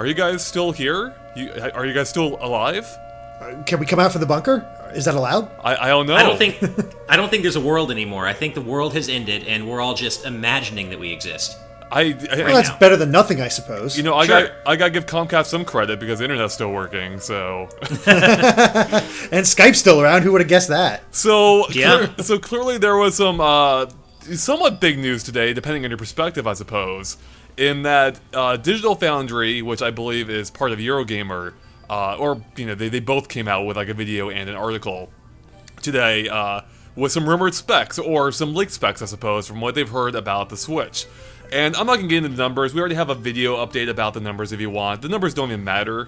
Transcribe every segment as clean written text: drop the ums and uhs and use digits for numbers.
Are you guys still here? Are you guys still alive? Can we come out from the bunker? Is that allowed? I don't know. I don't think there's a world anymore. I think the world has ended, and we're all just imagining that we exist. Well, that's better than nothing, I suppose. You know, I gotta give Comcast some credit because the internet's still working. So, and Skype's still around. Who would have guessed that? So, so clearly there was some somewhat big news today, depending on your perspective, I suppose. In that Digital Foundry, which I believe is part of Eurogamer, or they both came out with like a video and an article today with some rumored specs or some leaked specs, I suppose, from what they've heard about the Switch. And I'm not going to get into the numbers. We already have a video update about the numbers if you want. The numbers don't even matter,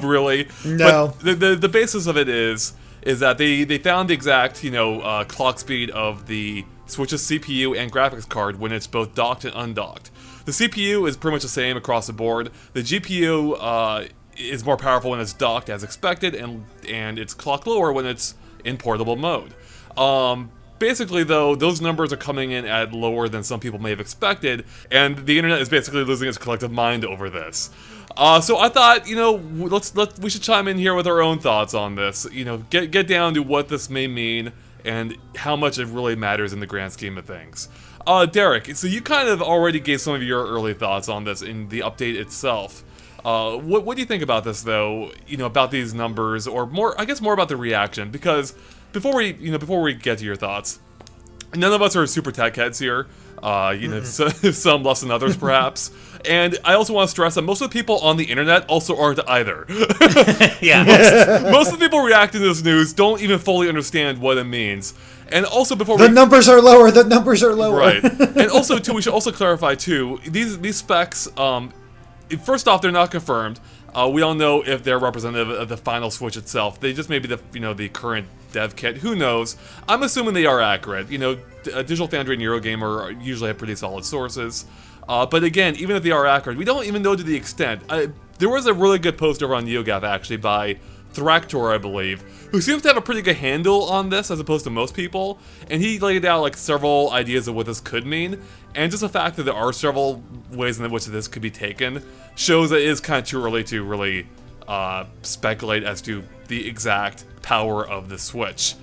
really. No. But the basis of it is that they found the exact, clock speed of the Switch's CPU and graphics card when it's both docked and undocked. The CPU is pretty much the same across the board. The GPU is more powerful when it's docked as expected, and it's clocked lower when it's in portable mode. Basically, though, those numbers are coming in at lower than some people may have expected, and the internet is basically losing its collective mind over this. So I thought, we should chime in here with our own thoughts on this. Get down to what this may mean and how much it really matters in the grand scheme of things. Derek, so you kind of already gave some of your early thoughts on this in the update itself. What do you think about this, though? About these numbers, or more about the reaction, because before we get to your thoughts, none of us are super tech heads here. Some less than others, perhaps. And I also want to stress that most of the people on the internet also aren't either. Yeah. Most of the people reacting to this news don't even fully understand what it means. And also, the numbers are lower. The numbers are lower. Right. And also, too, we should also clarify too. These specs. First off, they're not confirmed. We don't know if they're representative of the final Switch itself. They just may be the current dev kit. Who knows? I'm assuming they are accurate. Digital Foundry and Eurogamer usually have pretty solid sources. But again, even if they are accurate, we don't even know to the extent. There was a really good post over on NeoGAF, actually, by Thractor, I believe, who seems to have a pretty good handle on this as opposed to most people, and he laid out like several ideas of what this could mean, and just the fact that there are several ways in which this could be taken shows that it is kind of too early to really speculate as to the exact power of the Switch.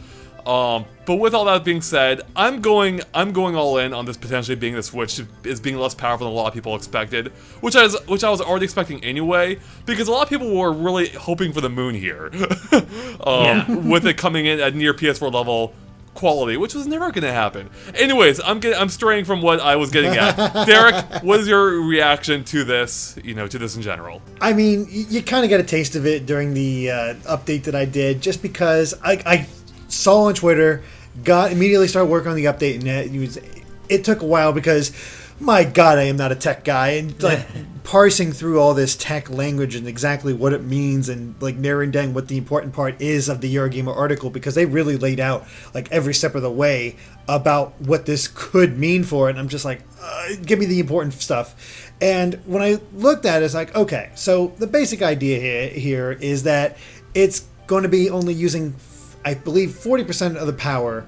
But with all that being said, I'm going all in on this potentially being the Switch is being less powerful than a lot of people expected, which I was already expecting anyway, because a lot of people were really hoping for the moon here, with it coming in at near PS4 level quality, which was never going to happen. Anyways, I'm straying from what I was getting at. Derek, what is your reaction to this? To this in general. I mean, you kind of got a taste of it during the update that I did, just because I saw on Twitter, immediately started working on the update, and it took a while because, my God, I am not a tech guy, and parsing through all this tech language and exactly what it means, and narrowing down what the important part is of the Eurogamer article, because they really laid out every step of the way about what this could mean for it. And I'm just give me the important stuff. And when I looked at it, it's okay, so the basic idea here is that it's going to be only using, I believe, 40% of the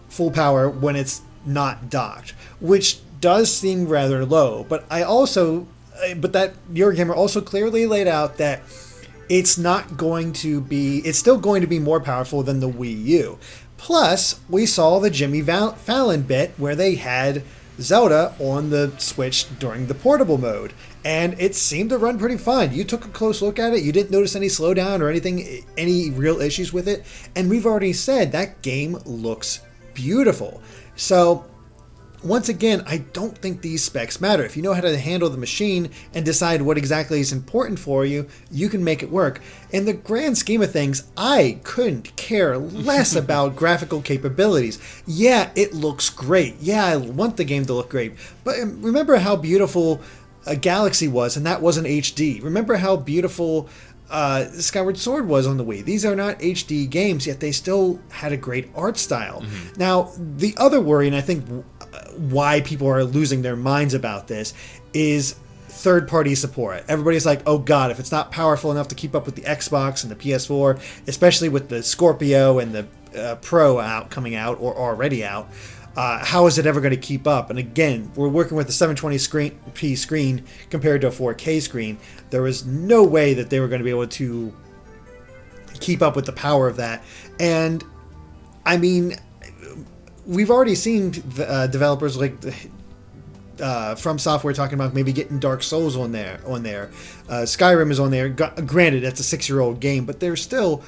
full power when it's not docked, which does seem rather low. But that Eurogamer also clearly laid out that it's still going to be more powerful than the Wii U. Plus, we saw the Jimmy Fallon bit where they had Zelda on the Switch during the portable mode, and it seemed to run pretty fine. You took a close look at it, you didn't notice any slowdown or any real issues with it, and we've already said that game looks beautiful. So once again, I don't think these specs matter. If you know how to handle the machine and decide what exactly is important for you, you can make it work. In the grand scheme of things, I couldn't care less about graphical capabilities. Yeah, it looks great. Yeah, I want the game to look great. But remember how beautiful Galaxy was, and that wasn't HD. Remember how beautiful Skyward Sword was on the Wii. These are not HD games, yet they still had a great art style. Mm-hmm. Now, the other worry, and I think why people are losing their minds about this, is third-party support. Everybody's like, oh God, if it's not powerful enough to keep up with the Xbox and the PS4, especially with the Scorpio and the Pro coming out or already out, How is it ever going to keep up? And again, we're working with a 720p screen compared to a 4K screen. There was no way that they were going to be able to keep up with the power of that. And I mean, we've already seen developers like From Software talking about maybe getting Dark Souls on there. Skyrim is on there. Granted, that's a 6-year-old game, but they're still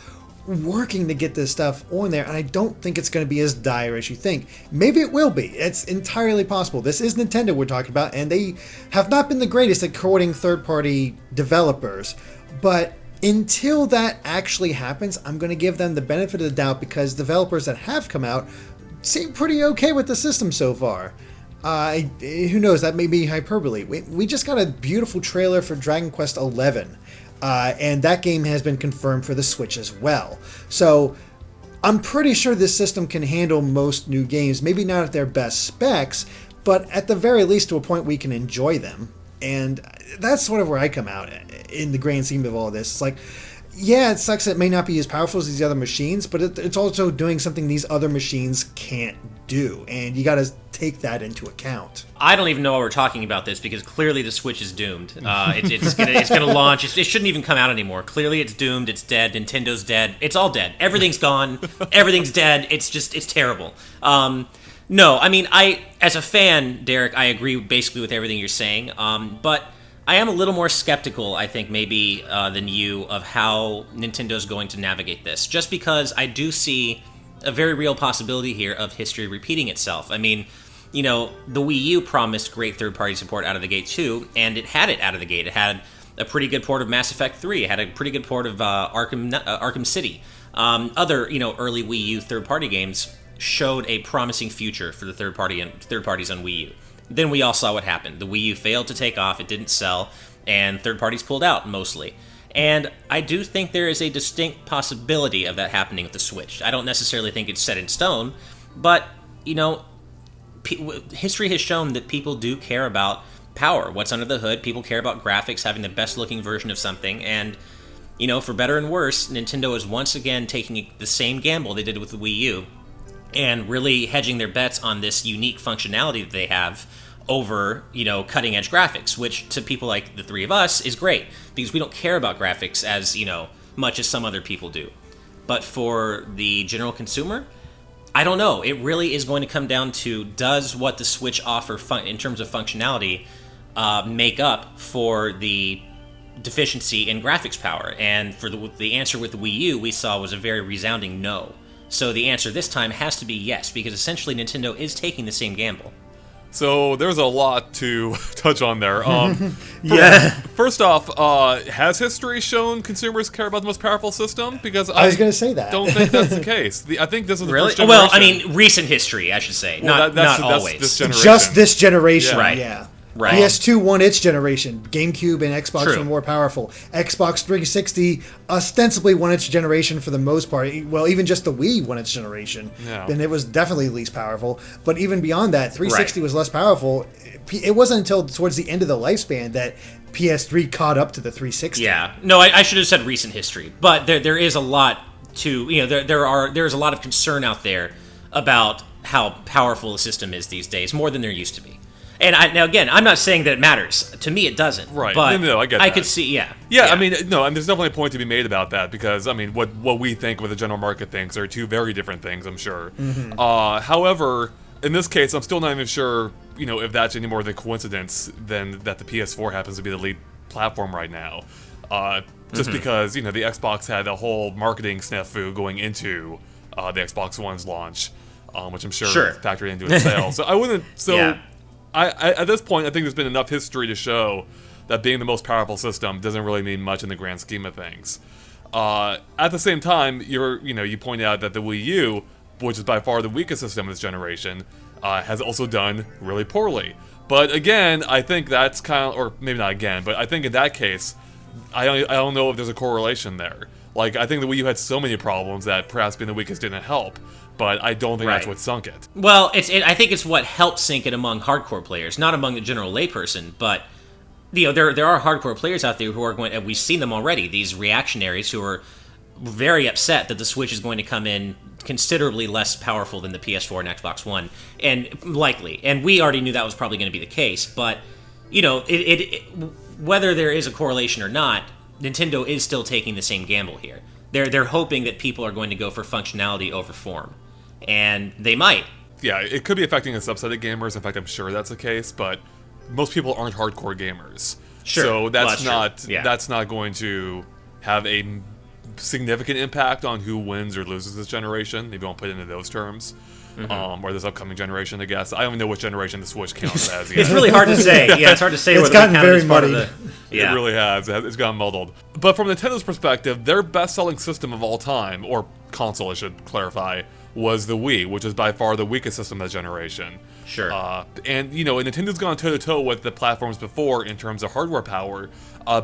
working to get this stuff on there, and I don't think it's going to be as dire as you think. Maybe it will be. It's entirely possible. This is Nintendo we're talking about, and they have not been the greatest at courting third-party developers, but until that actually happens, I'm going to give them the benefit of the doubt, because developers that have come out seem pretty okay with the system so far. Who knows, that may be hyperbole. We just got a beautiful trailer for Dragon Quest XI. And that game has been confirmed for the Switch as well. So I'm pretty sure this system can handle most new games. Maybe not at their best specs, but at the very least to a point we can enjoy them. And that's sort of where I come out in the grand scheme of all this. It's like, yeah, it sucks that it may not be as powerful as these other machines, but it's also doing something these other machines can't do. And you got to take that into account. I don't even know why we're talking about this, because clearly the Switch is doomed. It's gonna launch. It shouldn't even come out anymore. Clearly it's doomed. It's dead. Nintendo's dead. It's all dead. Everything's gone. Everything's dead. It's terrible. No, I mean, as a fan, Derek, I agree basically with everything you're saying. But I am a little more skeptical, I think, maybe than you, of how Nintendo's going to navigate this. Just because I do see a very real possibility here of history repeating itself. I mean, you know, the Wii U promised great third-party support out of the gate too, and it had it out of the gate. It had a pretty good port of Mass Effect 3. It had a pretty good port of Arkham City. Other, early Wii U third-party games showed a promising future for the third parties on Wii U. Then we all saw what happened. The Wii U failed to take off, it didn't sell, and third parties pulled out, mostly. And I do think there is a distinct possibility of that happening with the Switch. I don't necessarily think it's set in stone, but, history has shown that people do care about power, what's under the hood. People care about graphics, having the best-looking version of something, and, for better and worse, Nintendo is once again taking the same gamble they did with the Wii U, and really hedging their bets on this unique functionality that they have over, cutting-edge graphics, which to people like the three of us is great, because we don't care about graphics as, much as some other people do. But for the general consumer, I don't know. It really is going to come down to, does what the Switch offer in terms of functionality make up for the deficiency in graphics power? And for the answer with the Wii U, we saw was a very resounding no. So the answer this time has to be yes, because essentially Nintendo is taking the same gamble. So there's a lot to touch on there. Yeah. First off, has history shown consumers care about the most powerful system? Because I was going to say that. Don't think that's the case. I think this is the really? first generation. Well, I mean, recent history, I should say. Not always. This generation. Just this generation, Right. yeah. Right. PS2 won its generation. GameCube and Xbox True. were more powerful. Xbox 360 ostensibly won its generation for the most part. Well, even just the Wii won its generation. Yeah. And it was definitely least powerful. But even beyond that, 360 Right. was less powerful. It wasn't until towards the end of the lifespan that PS3 caught up to the 360. Yeah. No, I should have said recent history. But there is a lot to, there's a lot of concern out there about how powerful the system is these days, more than there used to be. And now again, I'm not saying that it matters. To me, it doesn't. Right. But No, I get that. I could see, yeah. Yeah, I mean, no, and there's definitely a point to be made about that, because, I mean, what we think, what the general market thinks, are two very different things, I'm sure. Mm-hmm. However, in this case, I'm still not even sure, if that's any more of a coincidence than that the PS4 happens to be the lead platform right now. Just because, the Xbox had a whole marketing snafu going into the Xbox One's launch, which I'm sure factored into its sales. So I wouldn't, Yeah. I at this point, I think there's been enough history to show that being the most powerful system doesn't really mean much in the grand scheme of things. At the same time, you point out that the Wii U, which is by far the weakest system of this generation, has also done really poorly. But again, I think that's kind of, or maybe not again, but I think in that case, I don't know if there's a correlation there. Like, I think the Wii U had so many problems that perhaps being the weakest didn't help. But I don't think that's what sunk it. Well, I think it's what helped sink it among hardcore players, not among the general layperson. But there are hardcore players out there who are going. And we've seen them already. These reactionaries who are very upset that the Switch is going to come in considerably less powerful than the PS4 and Xbox One, and likely. And we already knew that was probably going to be the case. But whether there is a correlation or not, Nintendo is still taking the same gamble here. They're hoping that people are going to go for functionality over form, and they might. Yeah, it could be affecting a subset of gamers. In fact, I'm sure that's the case, but most people aren't hardcore gamers. Sure. So that's true. that's not going to have a significant impact on who wins or loses this generation, if you won't put it into those terms. Or this upcoming generation, I guess. I don't even know which generation the Switch counts as yet. It's really hard to say. Yeah, it's hard to say. It's gotten very muddy. It really has. It's gotten muddled. But from Nintendo's perspective, their best-selling system of all time, or console, I should clarify, was the Wii, which is by far the weakest system of the generation. Sure. And Nintendo's gone toe-to-toe with the platforms before in terms of hardware power,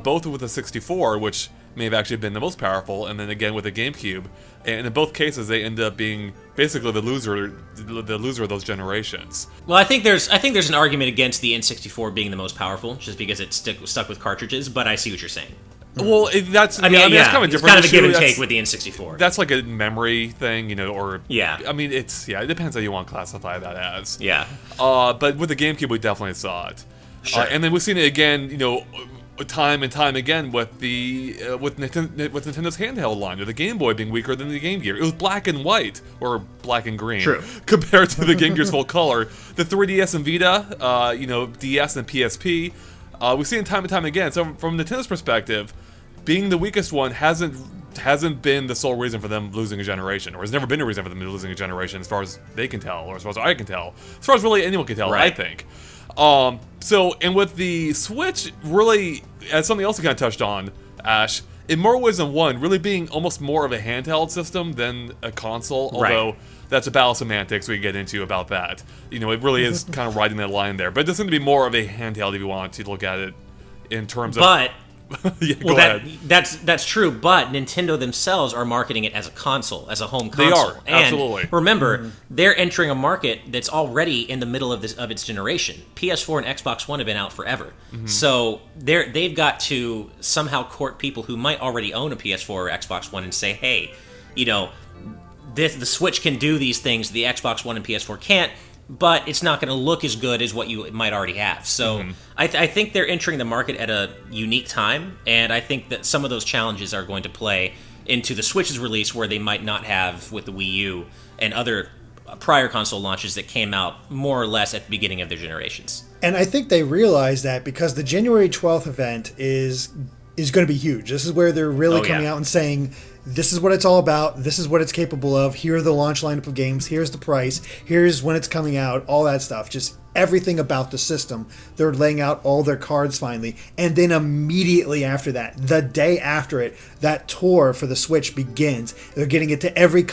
both with the 64, which may have actually been the most powerful, and then again with the GameCube. And in both cases, they end up being basically the loser of those generations. Well, I think there's an argument against the N64 being the most powerful, just because it's stuck with cartridges. But I see what you're saying. Well, that's kind of a different. It's kind of a give and take with the N64. That's like a memory thing, or yeah. I mean, it depends how you want to classify that as. Yeah. But with the GameCube, we definitely saw it. Sure. And then we've seen it again, time and time again with with Nintendo's handheld line, with the Game Boy being weaker than the Game Gear. It was black and white, or black and green, True, compared to the Game Gear's full color. The 3DS and Vita, DS and PSP, we've seen it time and time again. So from Nintendo's perspective, being the weakest one hasn't been the sole reason for them losing a generation, or has never been a reason for them losing a generation, as far as they can tell, or as far as I can tell, as far as really anyone can tell, right. I think. And with the Switch, really, as something else you kind of touched on, Ash, in more ways than one, really being almost more of a handheld system than a console, although that's a battle of semantics we can get into about that. It really is kind of riding that line there, but it does seem to be more of a handheld if you want to look at it in terms of... Go ahead. That's true, but Nintendo themselves are marketing it as a console, as a home console. They are, absolutely. And remember, they're entering a market that's already in the middle of its generation. PS4 and Xbox One have been out forever. So they've got to somehow court people who might already own a PS4 or Xbox One and say, hey, the Switch can do these things the Xbox One and PS4 can't, but it's not going to look as good as what you might already have. So I think they're entering the market at a unique time, and I think that some of those challenges are going to play into the Switch's release, where they might not have with the Wii U and other prior console launches that came out more or less at the beginning of their generations. And I think they realize that because the January 12th event is going to be huge. This is where they're really coming out and saying, this is what it's all about. This is what it's capable of. Here are the launch lineup of games. Here's the price. Here's when it's coming out. All that stuff. Just everything about the system. They're laying out all their cards finally. And then immediately after that, the day after it, that tour for the Switch begins. They're getting it to every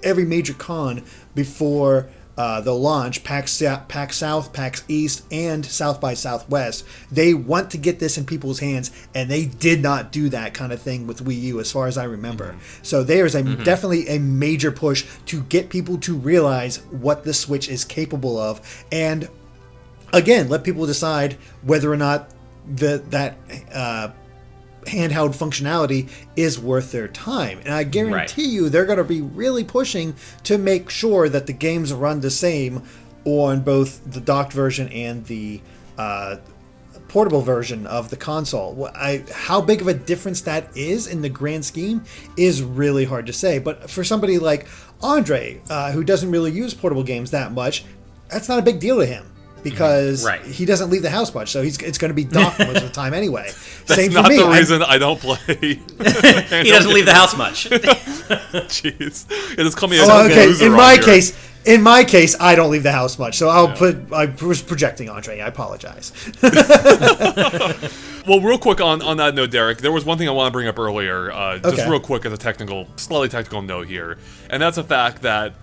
every major con before the launch, PAX South, PAX East, and South by Southwest. They want to get this in people's hands, and they did not do that kind of thing with Wii U, as far as I remember. So there's definitely a major push to get people to realize what the Switch is capable of, and again, let people decide whether or not that handheld functionality is worth their time. And I guarantee you they're going to be really pushing to make sure that the games run the same on both the docked version and the portable version of the console. How big of a difference that is in the grand scheme is really hard to say. But for somebody like Andre, who doesn't really use portable games that much, that's not a big deal to him, because he doesn't leave the house much, so it's going to be docked most of the time anyway. That's Same not for me. the reason I don't play. He doesn't leave the house much. Jeez, it is coming as a loser. In my case, I don't leave the house much, so I was projecting Andre. I apologize. Well, real quick on that note, Derek, there was one thing I want to bring up earlier, just real quick as a slightly technical note here, and that's the fact that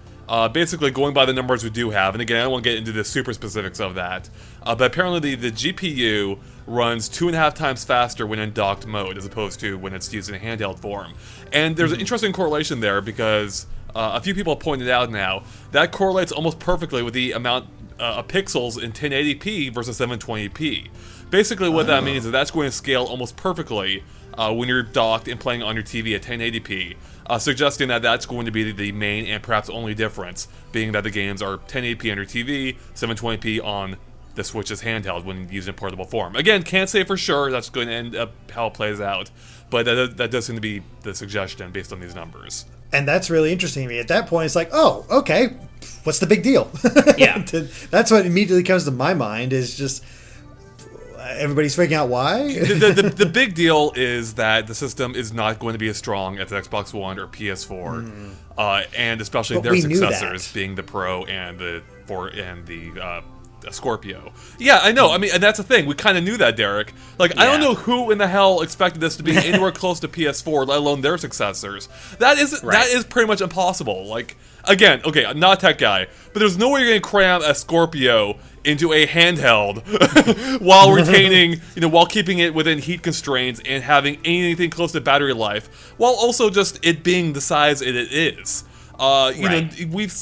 basically going by the numbers we do have, and again, I don't want to get into the super specifics of that, but apparently the GPU runs 2.5 times faster when in docked mode as opposed to when it's used in a handheld form. And there's an interesting correlation there, because a few people have pointed out now that correlates almost perfectly with the amount pixels in 1080p versus 720p. Basically, what that means is that's going to scale almost perfectly when you're docked and playing on your TV at 1080p, suggesting that that's going to be the main and perhaps only difference, being that the games are 1080p on your TV, 720p on the Switch's handheld when used in portable form. Again, can't say for sure that's going to end up how it plays out, but that does seem to be the suggestion based on these numbers. And that's really interesting to me. At that point, it's like, oh, okay, what's the big deal? Yeah. That's what immediately comes to my mind is just everybody's freaking out why? The big deal is that the system is not going to be as strong as the Xbox One or PS4, and especially But their we knew successors that. being the Pro and the Scorpio. Yeah, I know. I mean, and that's the thing. We kind of knew that, Derek. Like, I don't Yeah. know who in the hell expected this to be anywhere close to PS4, let alone their successors. That is pretty much impossible. Like, again, okay, I'm not a tech guy, but there's no way you're going to cram a Scorpio into a handheld while retaining, while keeping it within heat constraints and having anything close to battery life, while also just it being the size it is. We've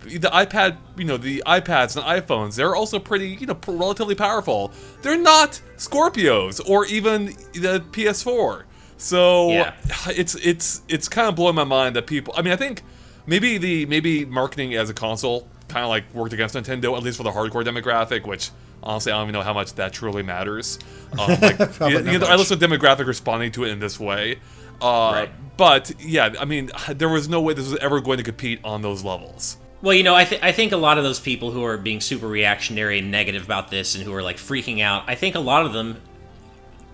the iPad, the iPads and iPhones, they're also pretty, relatively powerful. They're not Scorpios or even the PS4. So Yeah. it's kind of blowing my mind that people. I mean, I think maybe marketing as a console kind of like worked against Nintendo, at least for the hardcore demographic, which honestly I don't even know how much that truly matters. I listen to demographic responding to it in this way. Right. But yeah, I mean, there was no way this was ever going to compete on those levels. Well, I think a lot of those people who are being super reactionary and negative about this and who are like freaking out, I think a lot of them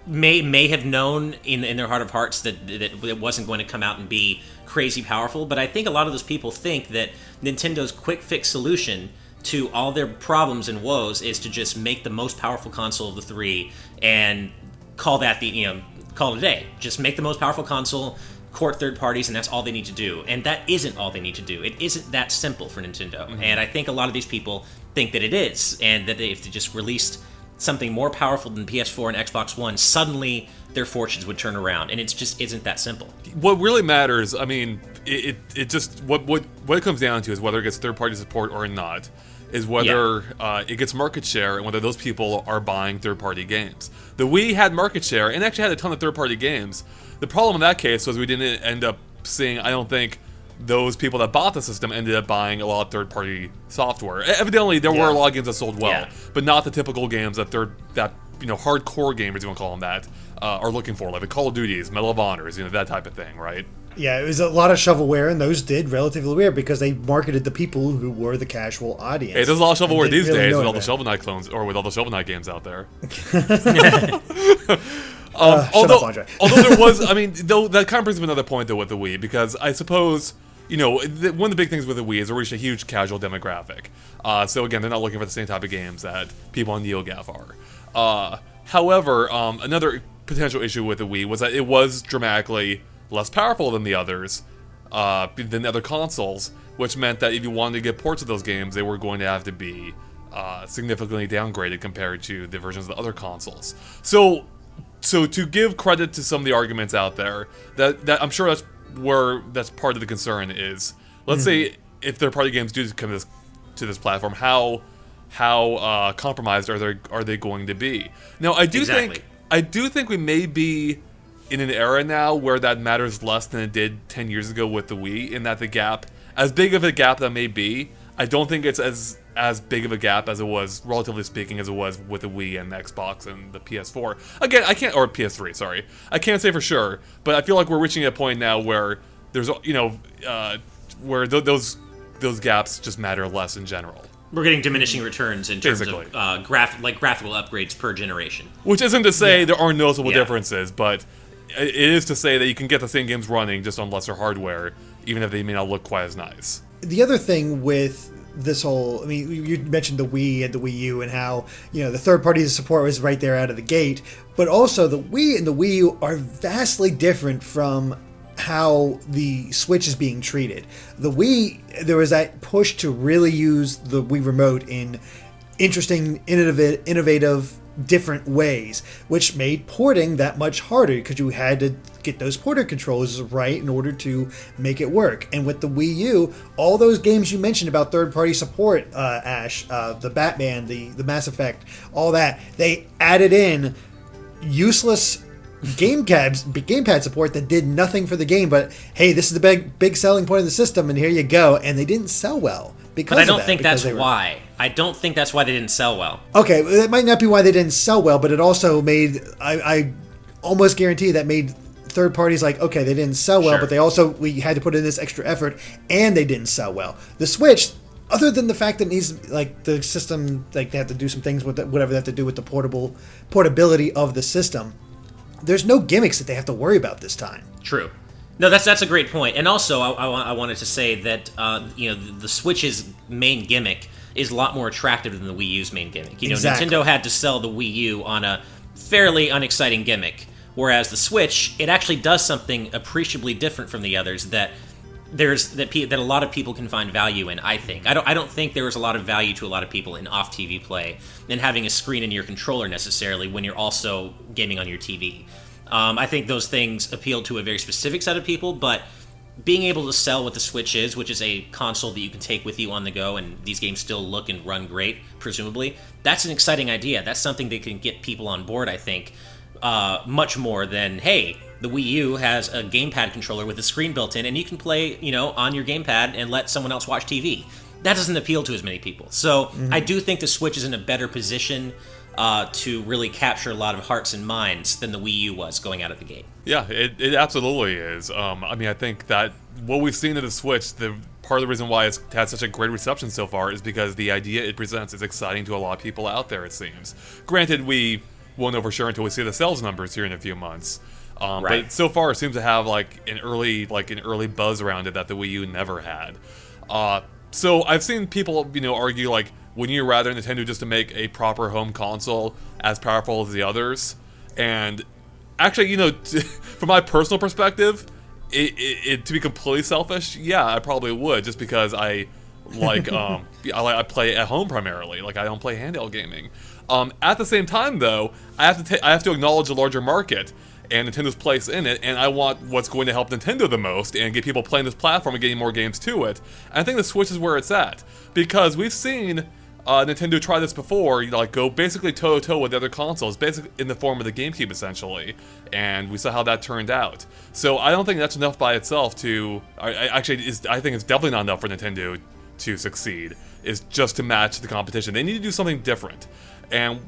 may have known in their heart of hearts that it wasn't going to come out and be crazy powerful. But I think a lot of those people think that Nintendo's quick fix solution to all their problems and woes is to just make the most powerful console of the three and call that call it a day. Just make the most powerful console, court third parties, and that's all they need to do. And that isn't all they need to do. It isn't that simple for Nintendo. Mm-hmm. And I think a lot of these people think that it is, and that if they just released something more powerful than PS4 and Xbox One, suddenly their fortunes would turn around. And it just isn't that simple. What really matters, I mean, it just what it comes down to is whether it gets third party support or not. Is whether it gets market share and whether those people are buying third-party games. The Wii had market share and actually had a ton of third-party games. The problem in that case was we didn't end up seeing, I don't think, those people that bought the system ended up buying a lot of third-party software. Evidently, there were a lot of games that sold well, but not the typical games that hardcore gamers, you want to call them that, are looking for, like the Call of Duties, Medal of Honors, that type of thing, right? Yeah, it was a lot of shovelware, and those did relatively weird because they marketed the people who were the casual audience. Hey, there's a lot of shovelware these days with all the it. Shovel Knight clones, or with all the Shovel Knight games out there. Although there was, I mean, though that kind of brings up another point though with the Wii, because I suppose one of the big things with the Wii is it reached a huge casual demographic. So again, they're not looking for the same type of games that people on NeoGAF are. However, another potential issue with the Wii was that it was dramatically less powerful than the others, than the other consoles, which meant that if you wanted to get ports of those games, they were going to have to be significantly downgraded compared to the versions of the other consoles. So to give credit to some of the arguments out there, that I'm sure that's part of the concern is, let's say if third-party games do come to this platform, how compromised are they going to be? Now, I do think we may be in an era now where that matters less than it did 10 years ago with the Wii, in that the gap, as big of a gap that may be, I don't think it's as big of a gap as it was, relatively speaking, as it was with the Wii and the Xbox and the PS4. Again, or PS3, sorry. I can't say for sure, but I feel like we're reaching a point now where there's, where those gaps just matter less in general. We're getting diminishing returns in terms Basically. of graphical upgrades per generation. Which isn't to say there are noticeable differences, but it is to say that you can get the same games running just on lesser hardware, even if they may not look quite as nice. The other thing with this whole, I mean, you mentioned the Wii and the Wii U and how, the third-party support was right there out of the gate, but also the Wii and the Wii U are vastly different from how the Switch is being treated. The Wii, there was that push to really use the Wii Remote in interesting, innovative different ways, which made porting that much harder because you had to get those porter controls right in order to make it work. And with the Wii U, all those games you mentioned about third-party support, Ash, the Batman, the Mass Effect, all that, they added in useless gamepad support that did nothing for the game, but hey, this is the big selling point of the system, and here you go. And they didn't sell well because But I of don't that, think because that's why. I don't think that's why they didn't sell well. Okay, it might not be why they didn't sell well, but it also made, I almost guarantee that made third parties like, okay, they didn't sell well, Sure. but we had to put in this extra effort, and they didn't sell well. The Switch, other than the fact that it needs, like, the system, like, they have to do some things with whatever they have to do with the portability of the system, there's no gimmicks that they have to worry about this time. True. No, that's a great point. And also, I wanted to say that the Switch's main gimmick is a lot more attractive than the Wii U's main gimmick. Exactly. Nintendo had to sell the Wii U on a fairly unexciting gimmick, whereas the Switch, it actually does something appreciably different from the others that a lot of people can find value in. I think I don't think there is a lot of value to a lot of people in off TV play than having a screen in your controller necessarily when you're also gaming on your TV. I think those things appeal to a very specific set of people, but being able to sell what the Switch is, which is a console that you can take with you on the go, and these games still look and run great, presumably, that's an exciting idea. That's something that can get people on board, I think, much more than, hey, the Wii U has a gamepad controller with a screen built in, and you can play, on your gamepad and let someone else watch TV. That doesn't appeal to as many people. So I do think the Switch is in a better position to really capture a lot of hearts and minds than the Wii U was going out of the gate. Yeah, it absolutely is. I think that what we've seen in the Switch, part of the reason why it's had such a great reception so far is because the idea it presents is exciting to a lot of people out there, it seems. Granted, we won't know for sure until we see the sales numbers here in a few months. Right. But so far, it seems to have an early buzz around it that the Wii U never had. So I've seen people, argue wouldn't you rather Nintendo just to make a proper home console as powerful as the others? And actually, from my personal perspective, it to be completely selfish, yeah, I probably would, just because I I play at home primarily. I don't play handheld gaming. At the same time, though, I have to acknowledge the larger market and Nintendo's place in it, and I want what's going to help Nintendo the most and get people playing this platform and getting more games to it. And I think the Switch is where it's at, because we've seen Nintendo try this before, go basically toe-to-toe with the other consoles, basically in the form of the GameCube, essentially, and we saw how that turned out. So I don't think that's enough by itself to... I think it's definitely not enough for Nintendo to succeed, is just to match the competition. They need to do something different. And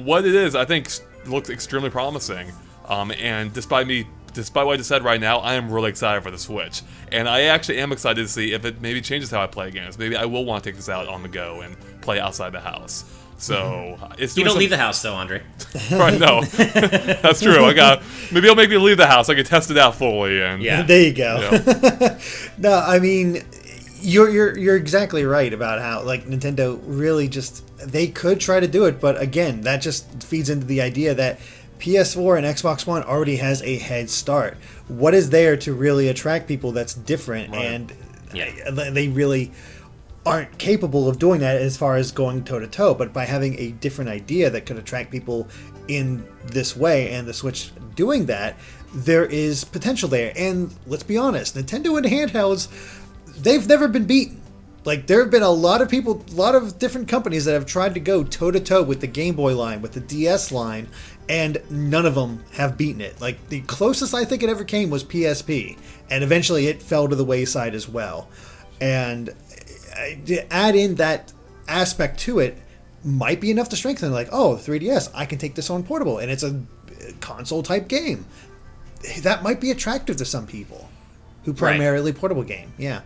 what it is, I think, looks extremely promising. And despite what I just said right now, I am really excited for the Switch. And I actually am excited to see if it maybe changes how I play games. Maybe I will want to take this out on the go and play outside the house. So it's You don't leave the house, though, Andre. Right, no. That's true. Maybe it'll make me leave the house. I can test it out fully. And Yeah. There you go. No, I mean, you're exactly right about how Nintendo really they could try to do it, but again, that just feeds into the idea that PS4 and Xbox One already has a head start. What is there to really attract people that's different? Right. And they really aren't capable of doing that as far as going toe-to-toe, but by having a different idea that could attract people in this way, and the Switch doing that, there is potential there. And let's be honest, Nintendo and handhelds, they've never been beaten. There have been a lot of people, a lot of different companies that have tried to go toe-to-toe with the Game Boy line, with the DS line, and none of them have beaten it. The closest I think it ever came was PSP, and eventually it fell to the wayside as well. And to add in that aspect to it might be enough to strengthen, the 3DS, I can take this on portable, and it's a console-type game. That might be attractive to some people who primarily portable game, yeah.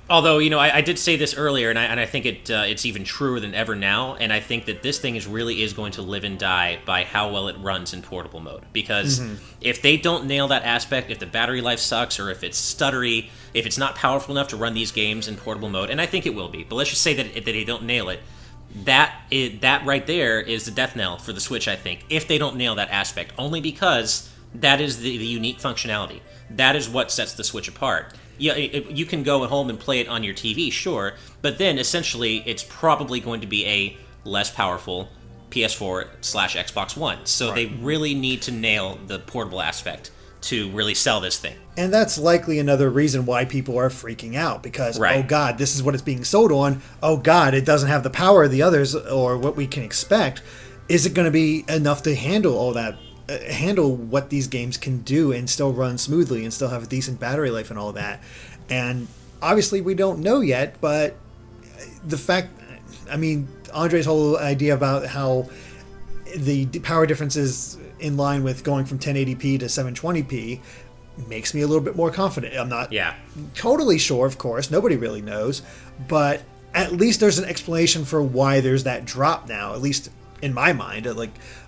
Although, I did say this earlier, and I think it's even truer than ever now, and I think that this thing really is going to live and die by how well it runs in portable mode. Because if they don't nail that aspect, if the battery life sucks, or if it's stuttery, if it's not powerful enough to run these games in portable mode, and I think it will be, but let's just say that they don't nail it, that right there is the death knell for the Switch, I think, if they don't nail that aspect, only because that is the unique functionality. That is what sets the Switch apart. Yeah, you can go home and play it on your TV, sure, but then essentially it's probably going to be a less powerful PS4/Xbox One. So they really need to nail the portable aspect to really sell this thing. And that's likely another reason why people are freaking out, because, oh God, this is what it's being sold on. Oh God, it doesn't have the power of the others or what we can expect. Is it going to be enough to handle all that, handle what these games can do and still run smoothly and still have a decent battery life and all that? And obviously we don't know yet, but the fact, I mean, Andre's whole idea about how the power difference is in line with going from 1080p to 720p makes me a little bit more confident. I'm not totally sure, of course. Nobody really knows. But at least there's an explanation for why there's that drop now, at least in my mind. I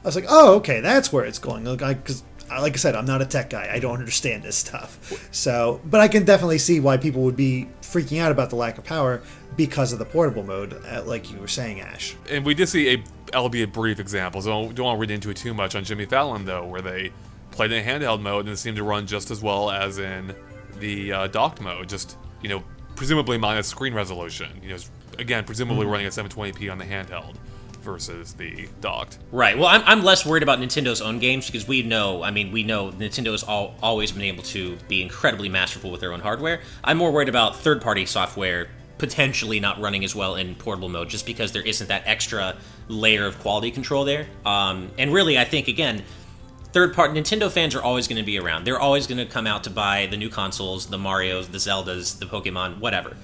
was like, oh, okay, that's where it's going. Because, like I said, I'm not a tech guy. I don't understand this stuff. So, but I can definitely see why people would be freaking out about the lack of power because of the portable mode, like you were saying, Ash. And we did see albeit brief examples. Don't want to read into it too much on Jimmy Fallon, though, where they played in handheld mode and it seemed to run just as well as in the docked mode, just, presumably minus screen resolution. Again, presumably running at 720p on the handheld versus the docked. Right. Well, I'm less worried about Nintendo's own games because we know Nintendo has always been able to be incredibly masterful with their own hardware. I'm more worried about third-party software potentially not running as well in portable mode just because there isn't that extra layer of quality control there. And really, I think, again, third-party Nintendo fans are always going to be around. They're always going to come out to buy the new consoles, the Marios, the Zeldas, the Pokemon, whatever.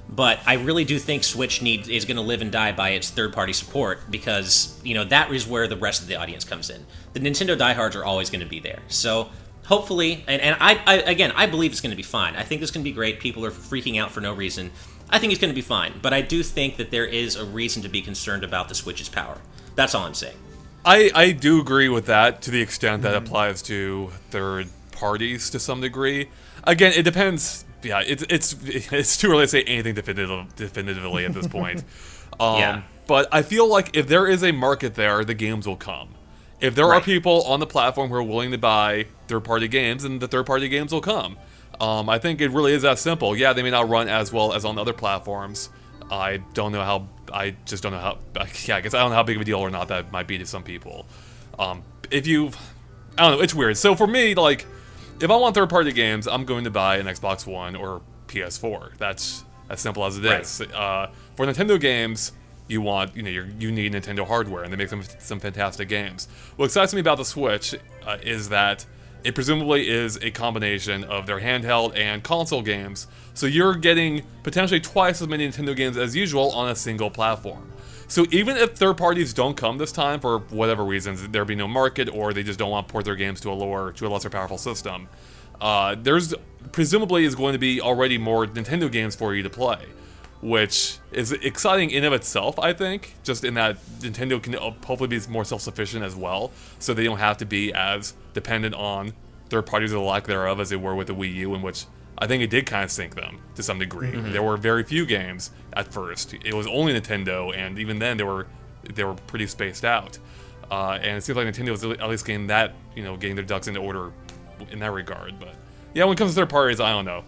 But I really do think Switch is going to live and die by its third-party support because, that is where the rest of the audience comes in. The Nintendo diehards are always going to be there. So hopefully, and I believe it's going to be fine. I think it's going to be great. People are freaking out for no reason. I think it's going to be fine. But I do think that there is a reason to be concerned about the Switch's power. That's all I'm saying. I do agree with that to the extent that applies to third parties to some degree. Again, it depends. Yeah, it's too early to say anything definitively at this point. But I feel like if there is a market there, the games will come. If there are people on the platform who are willing to buy third-party games, then the third-party games will come. I think it really is that simple. Yeah, they may not run as well as on other platforms. I just don't know how. I guess I don't know how big of a deal or not that might be to some people. I don't know. It's weird. So for me, if I want third-party games, I'm going to buy an Xbox One or PS4. That's as simple as it is. For Nintendo games, you need Nintendo hardware, and they make some fantastic games. What excites me about the Switch is that it presumably is a combination of their handheld and console games, so you're getting potentially twice as many Nintendo games as usual on a single platform. So even if third parties don't come this time for whatever reasons, there'll be no market or they just don't want to port their games to a lesser powerful system, there's presumably is going to be already more Nintendo games for you to play, which is exciting in of itself, I think, just in that Nintendo can hopefully be more self-sufficient as well, so they don't have to be as dependent on third parties or the lack thereof as they were with the Wii U, in which I think it did kind of sink them to some degree. There were very few games at first. It was only Nintendo, and even then they were pretty spaced out. And it seems like Nintendo was at least getting their ducks into order in that regard. But yeah, when it comes to third parties, I don't know.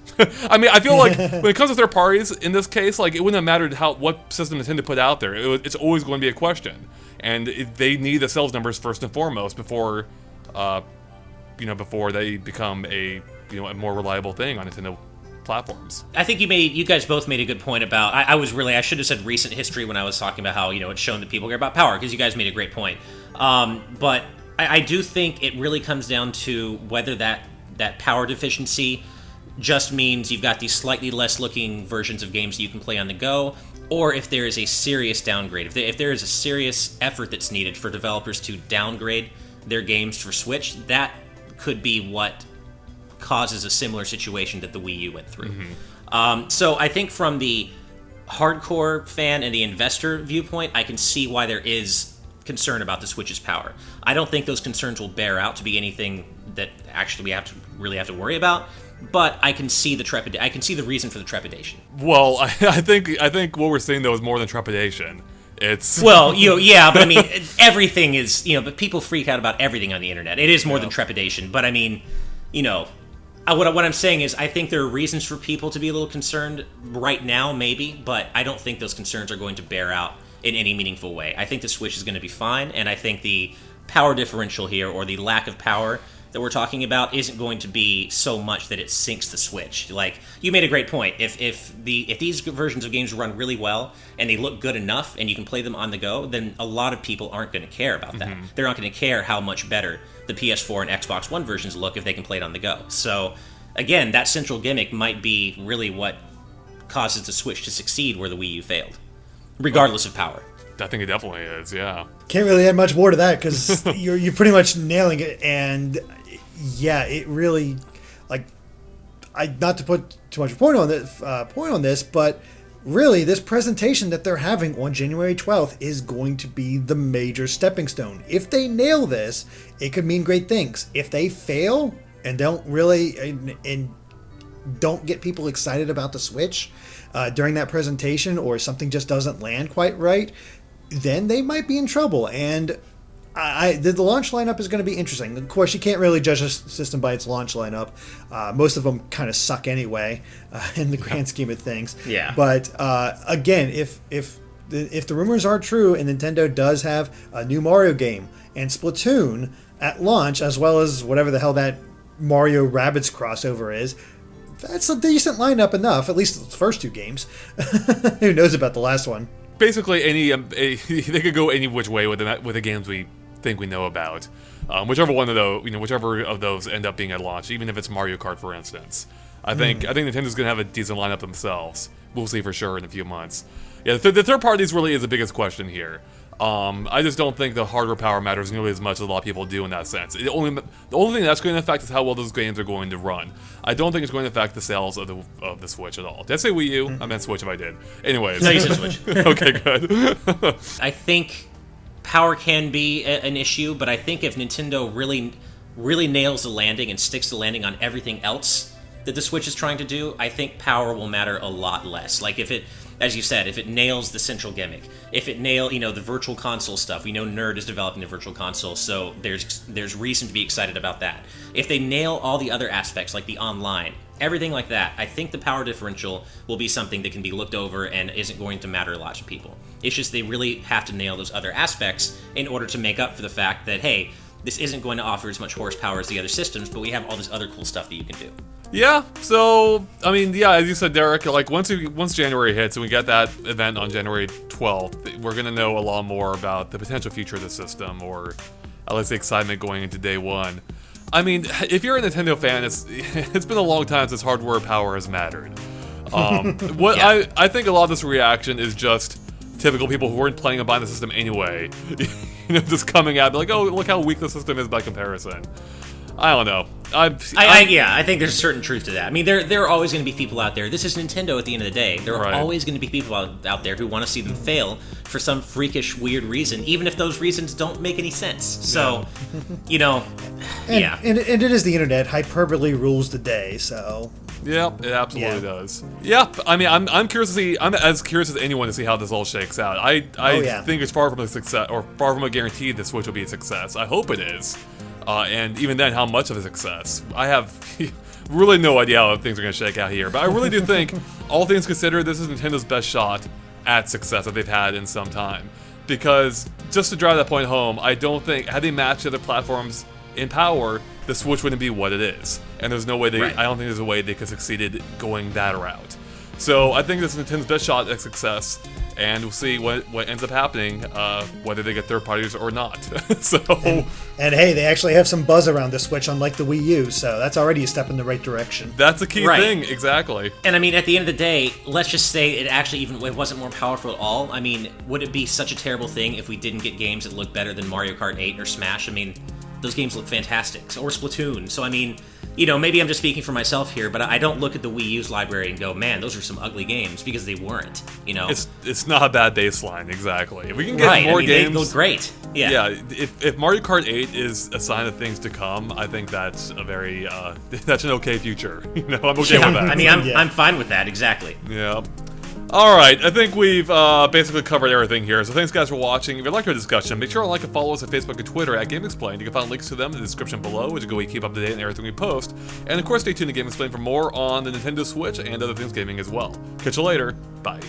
I mean, I feel like when it comes to third parties, in this case, it wouldn't have mattered what system Nintendo put out there. It's always going to be a question, and they need the sales numbers first and foremost before they become a more reliable thing on Nintendo platforms. I think you guys both made a good point about, I should have said recent history when I was talking about how, it's shown that people care about power, because you guys made a great point. But I do think it really comes down to whether that power deficiency just means you've got these slightly less looking versions of games that you can play on the go, or if there is a serious downgrade. If there is a serious effort that's needed for developers to downgrade their games for Switch, that could be what causes a similar situation that the Wii U went through. So I think from the hardcore fan and the investor viewpoint, I can see why there is concern about the Switch's power. I don't think those concerns will bear out to be anything that actually we have to worry about, but I can see I can see the reason for the trepidation. Well, I think what we're seeing though is more than trepidation. It's but I mean, everything is, but people freak out about everything on the internet. It is more than trepidation, but I mean, what I'm saying is I think there are reasons for people to be a little concerned right now, maybe, but I don't think those concerns are going to bear out in any meaningful way. I think the Switch is going to be fine, and I think the power differential here, or the lack of power that we're talking about, isn't going to be so much that it sinks the Switch. Like, you made a great point. If these versions of games run really well and they look good enough and you can play them on the go, then a lot of people aren't going to care about that. They're not going to care how much better the PS4 and Xbox One versions look if they can play it on the go. So, again, that central gimmick might be really what causes the Switch to succeed where the Wii U failed, regardless of power. I think it definitely is, yeah. Can't really add much more to that because you're pretty much nailing it. And yeah, it really, like, not to put too much point on this, but really this presentation that they're having on January 12th is going to be the major stepping stone. If they nail this, it could mean great things. If they fail and don't really and don't get people excited about the Switch during that presentation, or something just doesn't land quite right, then they might be in trouble. And the launch lineup is going to be interesting. Of course, you can't really judge a system by its launch lineup. Most of them kind of suck anyway, in the grand scheme of things. Yeah. But again, if the rumors are true and Nintendo does have a new Mario game and Splatoon at launch, as well as whatever the hell that Mario Rabbids crossover is, that's a decent lineup enough. At least the first two games. Who knows about the last one? Basically, they could go any which way with the games we think we know about. Whichever of those end up being at launch, even if it's Mario Kart, for instance. I think Nintendo's gonna have a decent lineup themselves. We'll see for sure in a few months. Yeah, the third parties really is the biggest question here. I just don't think the hardware power matters nearly as much as a lot of people do in that sense. The only thing that's going to affect is how well those games are going to run. I don't think it's going to affect the sales of the Switch at all. Did I say Wii U? I meant Switch if I did. Anyways. No, you said Switch. Okay, good. I think power can be an issue, but I think if Nintendo really nails the landing and sticks the landing on everything else that the Switch is trying to do, I think power will matter a lot less. Like, if it, as you said, if it nails the central gimmick, if it the virtual console stuff, we know Nerd is developing the virtual console, so there's reason to be excited about that. If they nail all the other aspects, like the online, everything like that, I think the power differential will be something that can be looked over and isn't going to matter a lot to people. It's just they really have to nail those other aspects in order to make up for the fact that, hey, this isn't going to offer as much horsepower as the other systems, but we have all this other cool stuff that you can do. Yeah, so, I mean, yeah, as you said, Derek, like, once January hits and we get that event on January 12th, we're going to know a lot more about the potential future of the system, or at least the excitement going into day one. I mean, if you're a Nintendo fan, it's been a long time since hardware power has mattered. I think a lot of this reaction is just typical people who weren't planning on buying the system anyway, just coming out, like, oh, look how weak the system is by comparison. I don't know. I think there's certain truth to that. I mean, there are always going to be people out there. This is Nintendo at the end of the day. There are always going to be people out there who want to see them fail for some freakish, weird reason, even if those reasons don't make any sense. So, And it is the internet. Hyperbole rules the day, so... Yep, it absolutely does. Yep, I mean, I'm curious to see. I'm as curious as anyone to see how this all shakes out. I think it's far from a success, or far from a guarantee the Switch will be a success. I hope it is, and even then, how much of a success? I have really no idea how things are going to shake out here. But I really do think, all things considered, this is Nintendo's best shot at success that they've had in some time. Because just to drive that point home, I don't think had they matched other platforms in power, the Switch wouldn't be what it is, and there's no way I don't think there's a way they could succeed going that route. So I think this is Nintendo's best shot at success, and we'll see what ends up happening, whether they get third parties or not. And hey, they actually have some buzz around the Switch, unlike the Wii U, so that's already a step in the right direction. That's a key thing, exactly. And I mean, at the end of the day, let's just say it wasn't more powerful at all. I mean, would it be such a terrible thing if we didn't get games that look better than Mario Kart 8 or Smash? I mean, those games look fantastic, or Splatoon. So I mean, maybe I'm just speaking for myself here, but I don't look at the Wii U's library and go, man, those are some ugly games, because they weren't. It's not a bad baseline, exactly. If we can get more games, they look great. Yeah. If Mario Kart 8 is a sign of things to come, I think that's a very that's an okay future. I'm okay with that. I mean, I'm fine with that. Exactly. Yeah. Alright, I think we've basically covered everything here, so thanks guys for watching. If you liked our discussion, make sure to like and follow us on Facebook and Twitter at GameXplained. You can find links to them in the description below, which will keep up to date on everything we post. And of course, stay tuned to GameXplained for more on the Nintendo Switch and other things gaming as well. Catch you later. Bye.